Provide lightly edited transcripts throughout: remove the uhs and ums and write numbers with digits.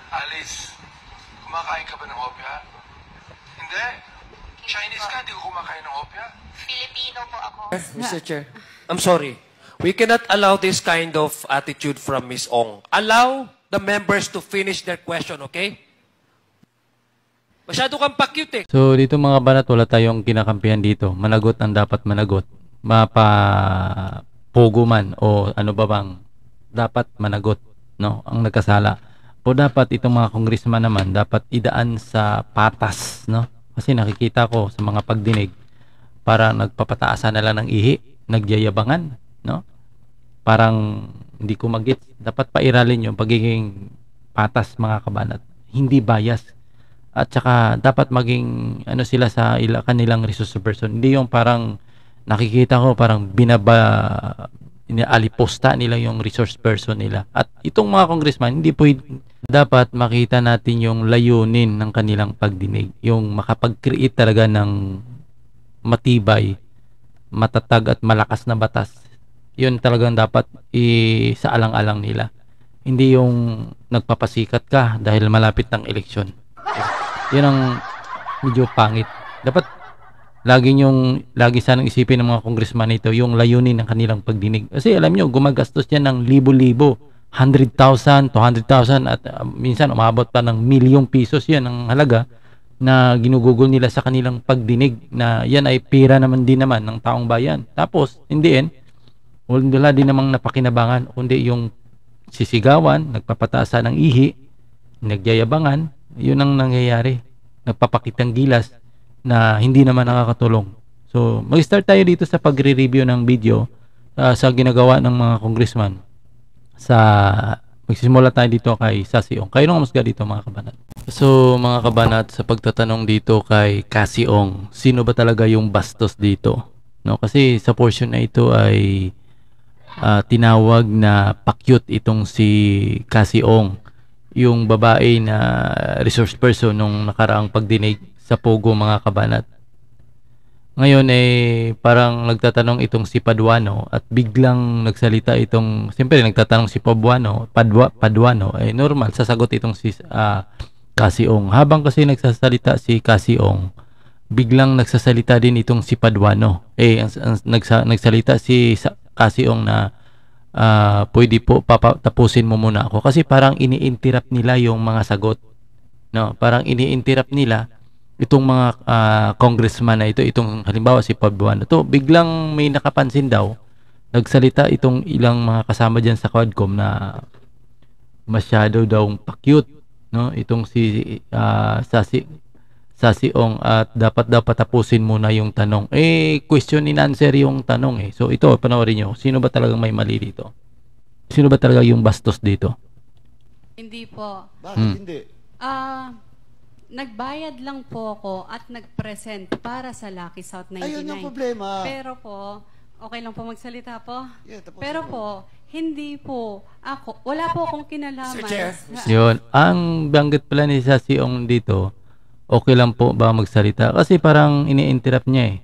Alice, kumakain ka ba ng opya? Hindi. Chinese ka, di ko kumakain ng opya. Filipino po ako. Mr. Chair, I'm sorry. We cannot allow this kind of attitude from Ms. Ong. Allow the members to finish their question, okay? Masyado kang pa-cute eh. So dito mga banat, wala tayong kinakampihan dito. Managot ang dapat managot. Mapapugo man o ano ba bang dapat managot, no? Ang nagkasala. O dapat itong mga congressman naman dapat idaan sa patas, no? Kasi nakikita ko sa mga pagdinig para nagpapataasan na lang ng ihi, nagyayabangan, no? Parang hindi ko magets. Dapat pairalin yung pagiging patas mga kabanat. Hindi bias. At saka dapat maging ano sila sa kanilang resource person. Hindi yung parang nakikita ko parang aliposta nila yung resource person nila. At itong mga congressman, hindi po dapat makita natin yung layunin ng kanilang pagdinig. Yung makapag-create talaga ng matibay, matatag at malakas na batas. Yun talagang dapat sa alang-alang nila. Hindi yung nagpapasikat ka dahil malapit ng eleksyon. Yun ang medyo pangit. Dapat lagi sanang isipin ng mga congressman ito yung layunin ng kanilang pagdinig. Kasi alam nyo, gumagastos yan ng libo-libo, 100,000, 200,000 at minsan umabot pa ng milyong pisos yan ang halaga na ginugugol nila sa kanilang pagdinig na yan ay pera naman din naman ng taong bayan. Tapos, in the end, wala din namang napakinabangan kundi yung sisigawan, nagpapataasan ng ihi, nagyayabangan, yun ang nangyayari. Nagpapakitang gilas na hindi naman nakakatulong. So, mag-start tayo dito sa pagre-review ng video sa ginagawa ng mga congressman. Magsisimula tayo dito kay Cassie Ong. Kayo nang masga dito mga kabanat. So, mga kabanat, sa pagtatanong dito kay Cassie Ong, sino ba talaga yung bastos dito? No, kasi sa portion na ito ay tinawag na pakyut itong si Cassie Ong, yung babae na resource person nung nakaraang pagdinig sa Pogo mga kabanat. Ngayon parang nagtatanong itong si Paduano at biglang nagsalita itong, siyempre nagtatanong si Paduano, normal sasagot itong si Cassie Ong. Habang kasi nagsasalita si Cassie Ong, biglang nagsasalita din itong si Paduano. Nagsalita si Cassie Ong na pwede po tapusin mo muna ako kasi parang ini-interrupt nila yung mga sagot, no? Parang ini-interrupt nila itong mga congressman na itong halimbawa si Paduano to, biglang may nakapansin daw, nagsalita itong ilang mga kasama diyan sa Quadcom na masyado daw pakyut, no? Itong si Cassie Ong at dapat tapusin muna yung tanong. Question and answer yung tanong eh. So ito, panoorin nyo. Sino ba talagang may mali dito? Sino ba talaga yung bastos dito? Hindi po. Bakit hindi? Nagbayad lang po ako at nag-present para sa Lucky South 99. Ayun ang problema. Pero po, okay lang po magsalita po? Yeah, pero po, hindi po ako, wala po akong kinalaman. Sir Chair. Yun. Ang banggit pala ni Cassie Ong dito, okay lang po ba magsalita? Kasi parang ini-interrupt niya eh.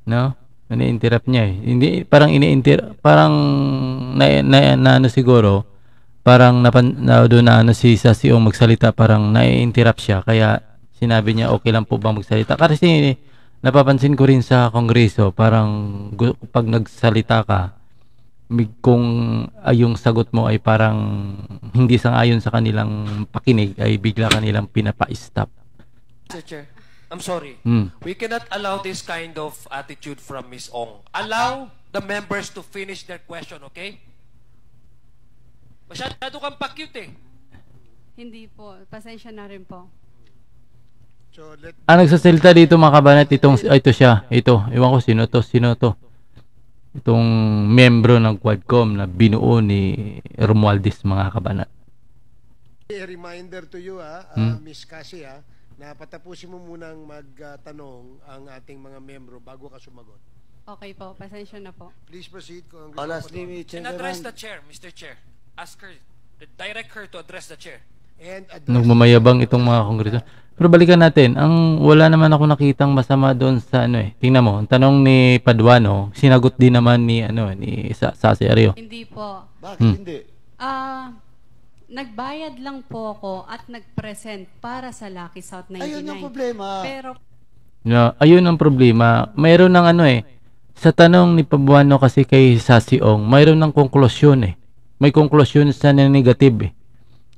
No? Ini-interrupt niya eh. Hindi, parang parang ano siguro, parang doon na ano si Cassie Ong magsalita, parang na-interrupt siya. Kaya sinabi niya, okay lang po ba magsalita? Kasi napapansin ko rin sa Kongreso, parang pag nagsalita ka, kung yung sagot mo ay parang hindi sang-ayon sa kanilang pakinig, ay bigla kanilang pinapa-stop. Mr. Chair, I'm sorry. We cannot allow this kind of attitude from Ms. Ong. Allow the members to finish their question, okay? Masyado kang pa-cute eh. Hindi po. Pasensya na rin po. So, Nagsasalita dito mga kabanat, ito siya. Ito, iwan ko sino to. Itong membro ng Quadcom na binuo ni Romualdez mga kabanat. A reminder to you, Miss Cassie, na patapusin mo munang magtanong ang ating mga membro bago ka sumagot. Okay po. Pasensya na po. Please proceed. And address the chair, Mr. Chair. Ask her, direct her to address the chair. and address Nagmamayabang itong mga kongreso. Pero balikan natin, wala naman ako nakitang masama doon sa ano eh. Tingnan mo, ang tanong ni Paduano, sinagot din naman ni Sasi Areo. Hindi po. Bakit hindi? Nagbayad lang po ako at nag-present para sa Lucky South 99. Ayun ang problema. Pero No, ayun ang problema. Mayroon ng sa tanong ni Paduano kasi kay Sasi Ong, mayroon ng konklusyon eh. May konklusyon sa negative eh.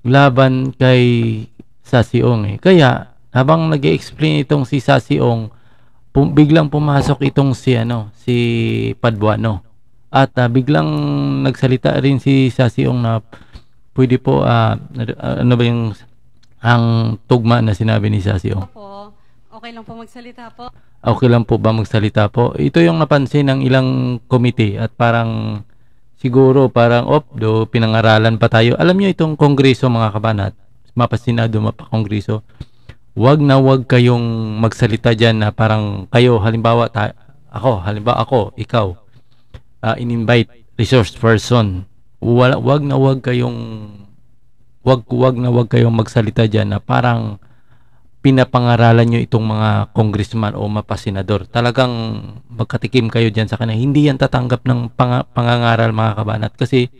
Laban kay Sasi Ong eh. Kaya habang nag-explain itong si Sasi Ong, biglang pumasok itong si Paduano. At biglang nagsalita rin si Sasi Ong na pwede po ano ba yung ang tugma na sinabi ni Sasi Ong? po, okay lang po magsalita po. Okay lang po ba magsalita po? Ito yung napansin ng ilang committee at parang siguro parang pinangaralan pa tayo. Alam nyo itong kongreso mga kabanat, mapasinado mapakongreso, wag kayong magsalita dyan na parang kayo, halimbawa ako, ikaw, in-invite resource person. Wag na wag kayong magsalita dyan na parang pinapangaralan nyo itong mga congressman o mapasenador. Talagang magkatikim kayo dyan sa kanila. Hindi yan tatanggap ng pangangaral mga kabanat kasi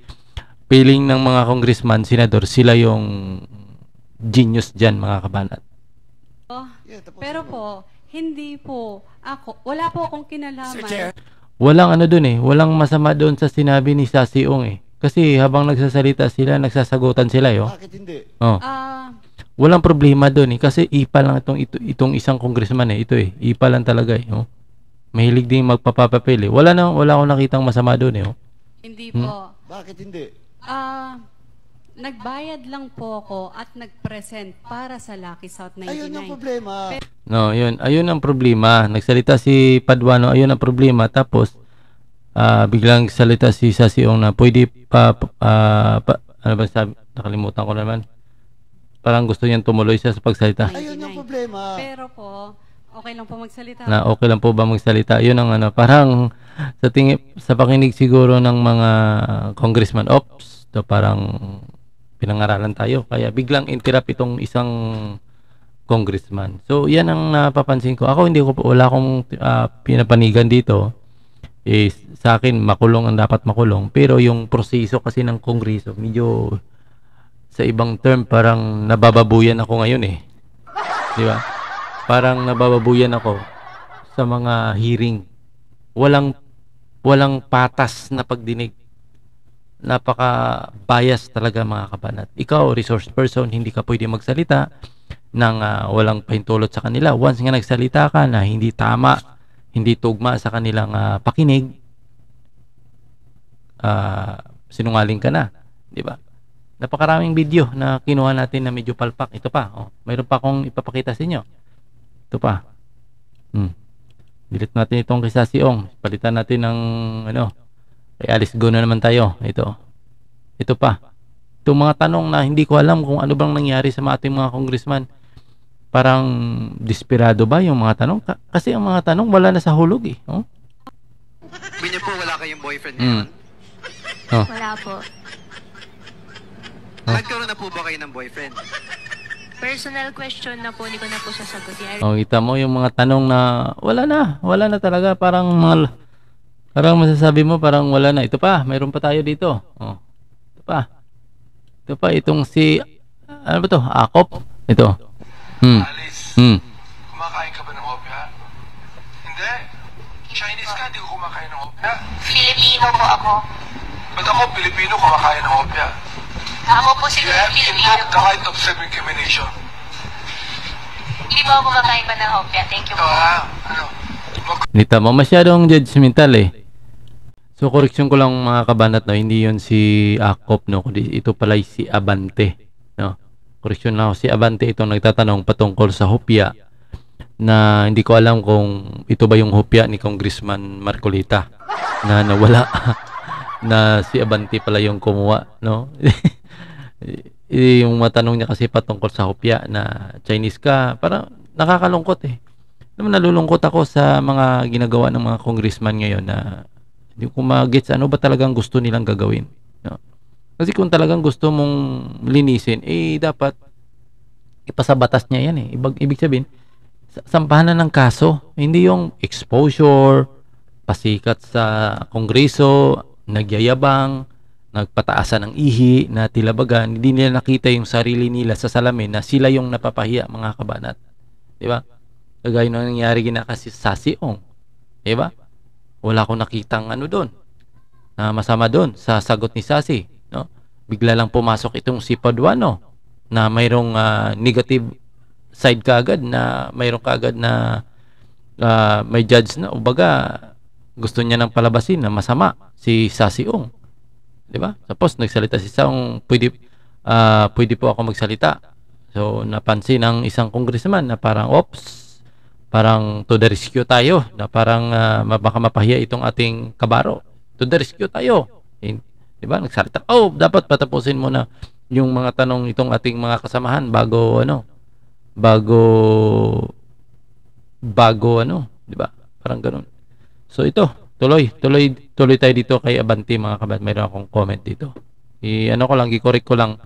feeling ng mga congressman, senador, sila yung genius dyan mga kabanat. Pero po, hindi po ako, wala po akong kinalaman. Sir Chair. Walang walang masama doon sa sinabi ni Sasi Ong eh. Kasi habang nagsasalita sila, nagsasagutan sila Bakit hindi? Walang problema doon eh. Kasi ipa lang itong isang congressman eh. Ito eh. Ipa lang talaga eh. Mahilig din magpapapapel eh. Wala akong nakitang masama doon eh. Hindi po. Bakit hindi? Nagbayad lang po ako at nag-present para sa Lucky South 99. Ayun ang problema. No, yun. Ayun ang problema. Nagsalita si Paduano, ayun ang problema. Tapos, biglang salita si Sasi Ong na pwede ano ba sabi? Nakalimutan ko naman. Parang gusto niyang tumuloy siya sa pagsalita. Ayun ang problema. Pero po, okay lang po magsalita. Na okay lang po ba magsalita? Yun ang parang sa pakinig siguro ng mga congressman, to parang pinangaralan tayo. Kaya biglang interrupt itong isang congressman. So, yan ang napapansin ko. Ako wala akong pinapanigan dito. Sa akin, makulong ang dapat makulong. Pero yung proseso kasi ng kongreso, medyo sa ibang term, parang nabababuyan ako ngayon eh. Di ba? Parang nabababuyan ako sa mga hearing. Walang patas na pagdinig. Napaka-bias talaga mga kabanat. Ikaw, resource person, hindi ka pwede magsalita nang walang pahintulot sa kanila. Once nga nagsalita ka na hindi tama, hindi tugma sa kanilang pakinig, sinungaling ka na, di ba? Napakaraming video na kinuha natin na medyo palpak. Ito pa, mayroon pa akong ipapakita sa inyo. Ito pa. Delete natin itong kay Sasi Ong. Palitan natin ng kay Alice Go na naman tayo. Ito pa. Itong mga tanong na hindi ko alam kung ano bang nangyari sa ating mga congressman. Parang desperado ba yung mga tanong? Kasi ang mga tanong wala na sa hulog eh. Sabi niyo po wala kayong boyfriend ngayon? Wala po. Nagkaroon na po ba kayo ng boyfriend? Personal question na po, hindi ko na po sasagutin. Kita mo yung mga tanong na wala na talaga. Parang masasabi mo parang wala na. Ito pa, mayroon pa tayo dito. Ito pa, itong si ano ba to? Akop. Ito. Alice, kumakain ka ba ng hopya? Hindi. Chinese ka, di ko kumakain ng hopya. Filipino po ako. Ba't ako, Pilipino, kumakain ng hopya? Ako po You siguro have Filipino invoked the po. right of self-incrimination. Hindi po ako kumakain pa ng hopya. Thank you Ito po. Nita mo, masyadong judgmental eh. So, correction ko lang mga kabanat, hindi yun si Akop, kundi ito pala si Abante. Correction lang ako, si Abante itong nagtatanong patungkol sa hopya na hindi ko alam kung ito ba yung hopya ni Congressman Marcolita na nawala na si Abante pala yung kumuha, yung matanong niya kasi patungkol sa hopya na Chinese ka, parang nakakalungkot eh. Nalulungkot ako sa mga ginagawa ng mga congressman ngayon na hindi ko ma-gets ano ba talagang gusto nilang gagawin. Kasi kung talagang gusto mong linisin, dapat ipasabatas niya yan eh. Ibig sabihin, sampahan na ng kaso. Hindi yung exposure, pasikat sa kongreso, nagyayabang, nagpataasan ng ihi, na tilabagan. Hindi nila nakita yung sarili nila sa salamin na sila yung napapahiya, mga kabanat. Diba? Kagaya nung nangyari kasi sa Sasyong. Diba? Wala akong nakitang ano doon na masama doon sa sagot ni Sasi. No? Bigla lang pumasok itong si Paduano na mayroong negative side kaagad, na mayroong kaagad na may judge na ubaga gusto niya nang palabasin na masama si Sasyong. Diba? Tapos nagsalita si Sasyong, pwede po ako magsalita. So napansin ng isang congressman na parang parang to the rescue tayo, na parang baka mapahiya itong ating kabaro. To the rescue tayo. Diba? Nagsalita, dapat patapusin mo na yung mga tanong itong ating mga kasamahan bago diba? Parang ganun. So ito, tuloy tayo dito kay Abante, mga kabat. Mayroon akong comment dito. I-correct ko lang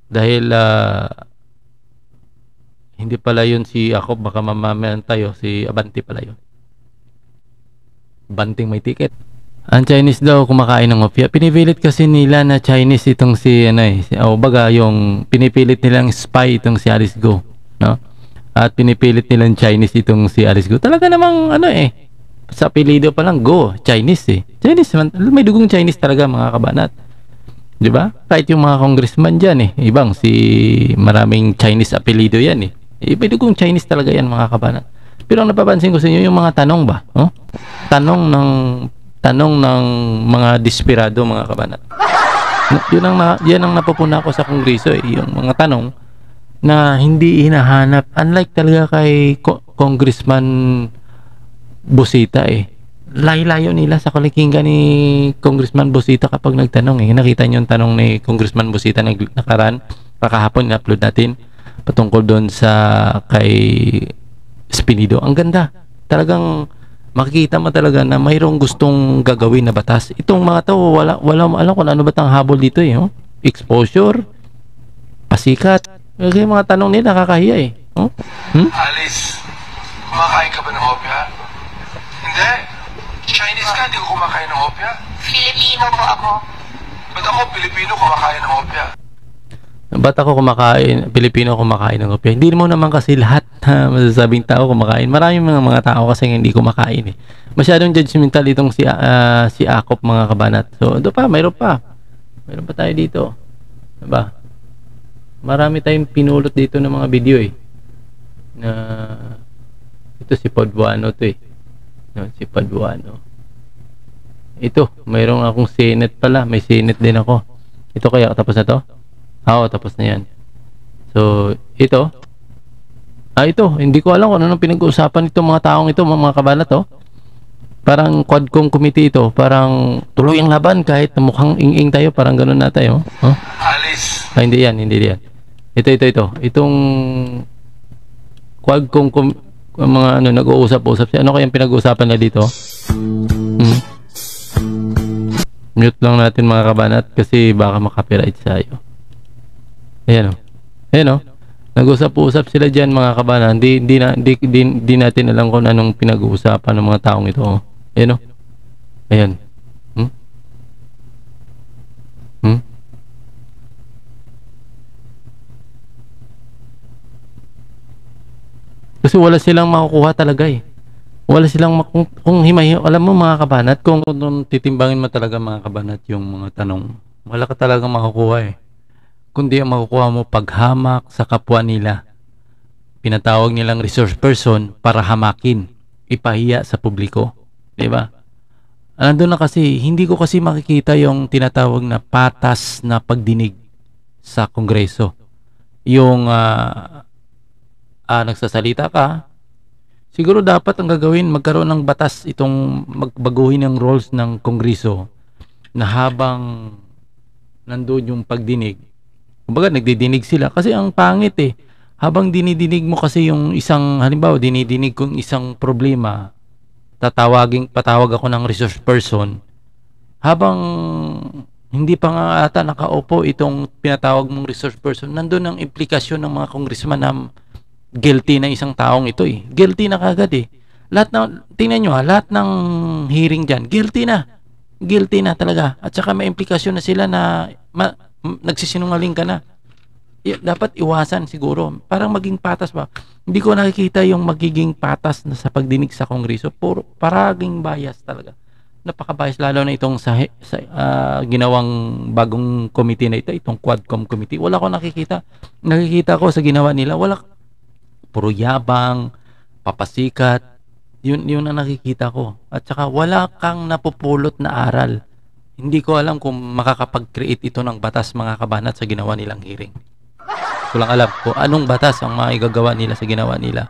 dahil hindi pala yun si ako, baka mamamayan tayo, si Abante pala yun. Banting may ticket. Ang Chinese daw kumakain ng opya. Pinipilit kasi nila na Chinese itong yung pinipilit nilang spy itong si Alice Go, no? At pinipilit nilang Chinese itong si Alice Go. Talaga namang sa apelyido pa lang Go, Chinese eh. Chinese, may dugong Chinese talaga, mga kabanat. 'Di ba? Kahit yung mga congressman diyan maraming Chinese apelyido yan eh. May dugong Chinese talaga yan, mga kabanat. Pero ang napapansin ko sa inyo, yung mga tanong ba? Oh? Tanong ng mga desperado, mga kabanat. Yan ang napupuna ko sa kongreso eh. Yung mga tanong na hindi hinahanap. Unlike talaga kay Congressman Busita eh. Layo-layo nila sa kalikinggan ni Congressman Busita kapag nagtanong eh. Nakita niyo yung tanong ni Congressman Busita nakaraan, kahapon na-upload natin patungkol doon sa kay Espinido. Ang ganda. Talagang makikita mo talaga na mayroong gustong gagawin na batas. Itong mga to, wala alam kung ano ba tang habol dito eh. Oh? Exposure, pasikat. Kasi mga tanong nila nakakahiya eh. Oh? Alice, kumakain ka ba ng opya? Hindi. Chinese ka, hindi ko kumakain ng opya. Filipino po ako. Ba't ako Pilipino kumakain ng opya? Ba't ako Pilipino kumakain ng opya? Hindi mo naman kasi lahat masasabing tao kumakain. Maraming mga tao kasi hindi kumakain eh. Masyadong judgmental itong si Akop, mga kabanat. So, ito pa, mayroon pa tayo dito. Diba? Marami tayong pinulot dito ng mga video eh. Na ito si Paduano to eh. No, si Paduano. Ito, mayroong akong Senate pala. May Senate din ako. Ito kaya, tapos na to? Oo, tapos na yan. So, ito. Ito. Hindi ko alam kung anong pinag-uusapan itong mga taong ito, mga kabanat to. Parang Quadcom committee ito. Parang tuloy ang laban kahit mukhang ing-ing tayo. Parang ganun na tayo. Huh? Alice. Hindi yan. Ito. Itong Quadcom mga nag-uusap-usap siya. Ano kayang pinag-uusapan na dito? Mute lang natin, mga kabanat, kasi baka makapiright tayo. Ayan o. Nag-usap-usap sila dyan, mga kabanat. Hindi natin alam kung anong pinag-uusapan ng mga taong ito. Ayan o. Ayan. Kasi wala silang makukuha talaga eh. Wala silang kung himayo. Alam mo, mga kabanat, kung titimbangin mo talaga, mga kabanat, yung mga tanong, wala ka talaga makukuha eh. Kundi ang makukuha mo paghamak sa kapwa nila. Pinatawag nilang resource person para hamakin, ipahiya sa publiko. Diba? Nandun na kasi, hindi ko kasi makikita yung tinatawag na patas na pagdinig sa kongreso. Yung nagsasalita ka, siguro dapat ang gagawin, magkaroon ng batas itong magbaguhin ng roles ng kongreso na habang nandun yung pagdinig, kumbaga nagdidinig sila kasi ang pangit eh. Habang dinidinig mo kasi yung isang, halimbawa dinidinig kong isang problema, patawag ako ng resource person, habang Hindi pa nga ata nakaupo itong pinatawag mong resource person. Nandun ang implikasyon ng mga congressman na guilty na isang taong ito eh. Guilty na kagad eh. Lahat na, tingnan nyo ha, lahat ng hearing dyan, guilty na. Guilty na talaga. At saka may implikasyon na sila na nagsisinungaling ka na. Dapat iwasan siguro. Parang maging patas ba? Hindi ko nakikita yung magiging patas na sa pagdinig sa Kongreso. Puro paraging bias talaga. Napaka-bias lalo na itong sa ginawang bagong committee na ito, itong Quadcom committee. Wala ko nakikita. Nakikita ko sa ginawa nila, wala, puro yabang, papasikat. Yun ang nakikita ko. At saka wala kang napupulot na aral. Hindi ko alam kung makakapag-create ito ng batas, mga kabanat, sa ginawa nilang hearing. Ko lang alam kung anong batas ang maigagawa nila sa ginawa nila.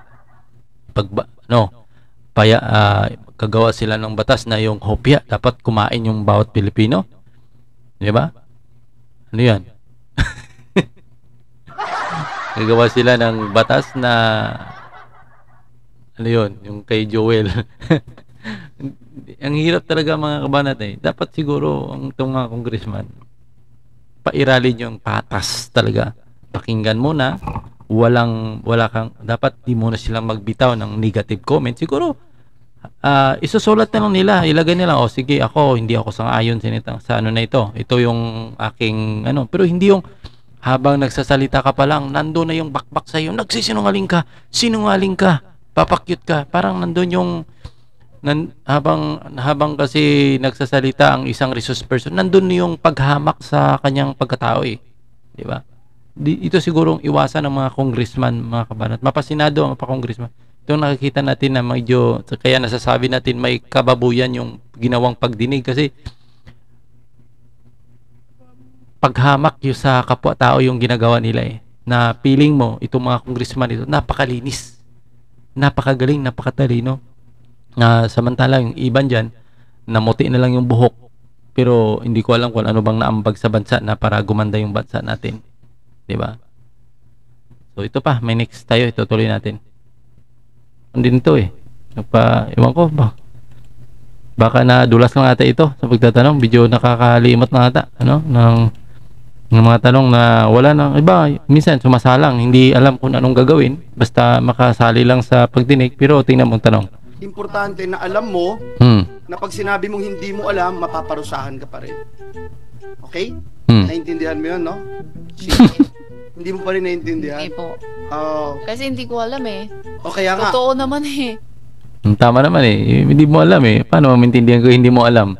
Kagawa sila ng batas na yung hopya dapat kumain yung bawat Pilipino. Di ba? Ano yan? Gagawa sila ng batas na ano yun? Yung kay Joel. Ang hirap talaga, mga kabanat eh. Dapat siguro ang itong mga congressman pairalin yung patas talaga. Pakinggan muna. Wala kang, dapat di muna silang magbitaw ng negative comment. Siguro isusulat na lang nila, ilagay nila, sige, hindi ako sang-ayon sa ano na ito yung aking ano, pero hindi yung habang nagsasalita ka pa lang nandoon na yung bakbak sa iyo, nagsisinungaling ka, papakyut ka, parang nandoon yung habang kasi nagsasalita ang isang resource person, nandoon yung paghamak sa kanyang pagkatao eh, di ba? Ito sigurong iwasan ng mga congressman, mga kabanat, mapasinado ang congressman. Ito nakikita natin na medyo, kaya nasasabi natin may kababuyan yung ginawang pagdinig kasi paghamak yung sa kapwa-tao yung ginagawa nila eh. Na feeling mo, itong mga congressman ito, napakalinis, napakagaling, napakatalino. Samantala yung iban dyan, namuti na lang yung buhok, pero hindi ko alam kung ano bang naambag sa bansa na para gumanda yung bansa natin. Diba? So ito pa, may next tayo, itutuloy natin. Andin ito eh. Ewan ko ba? Baka nadulas lang ata ito sa pagtatanong. Video nakakalimot na ata. Ano? Ng mga tanong na wala nang iba. Minsan sumasalang. Hindi alam kung anong gagawin. Basta makasali lang sa pagdinig. Pero tingnan mong tanong. Importante na alam mo na pag sinabi mong hindi mo alam, mapaparusahan ka pa rin. Okay? Naintindihan mo yun, no? Hindi mo pa rin naintindihan? Hindi po. Kasi hindi ko alam eh. O kaya nga. Totoo naman eh. Tama naman eh. Hindi mo alam eh. Paano maintindihan ko hindi mo alam?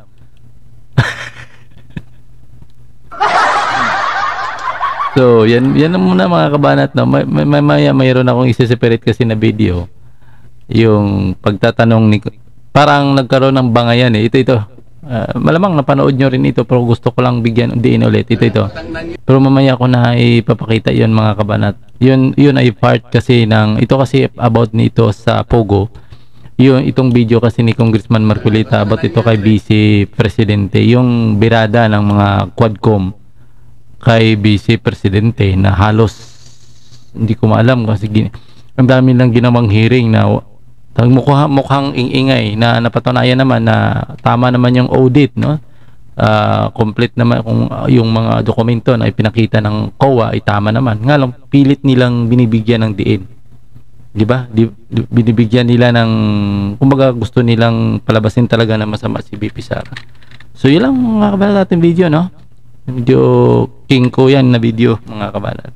So, yan na muna, mga kabanat. No? Mayroon akong isa-separate kasi na video. Yung pagtatanong ni... Parang nagkaroon ng bangayan eh. Ito. Malamang napanood nyo rin ito, pero gusto ko lang bigyan diin ulit. Ito. Pero mamaya ko na ipapakita yon, mga kabanat. Yun ay part kasi ng... Ito kasi about nito sa Pogo. Itong video kasi ni Congressman Marcolita about ito kay Vice Presidente. Yung birada ng mga Quadcom kay Vice Presidente na halos hindi ko maalam kasi ang dami lang ginawang hearing na mukhang ingingay na napatunayan naman na tama naman yung audit, no? Complete naman kung yung mga dokumento na ipinakita ng COA ay tama naman. Nga lang pilit nilang binibigyan ng diin. 'Di ba? Binibigyan nila ng kumbaga gusto nilang palabasin talaga na masama si BP Sara. So yun lang, mga kabalat, natin video, no? Video king ko yan na video, mga kabalat.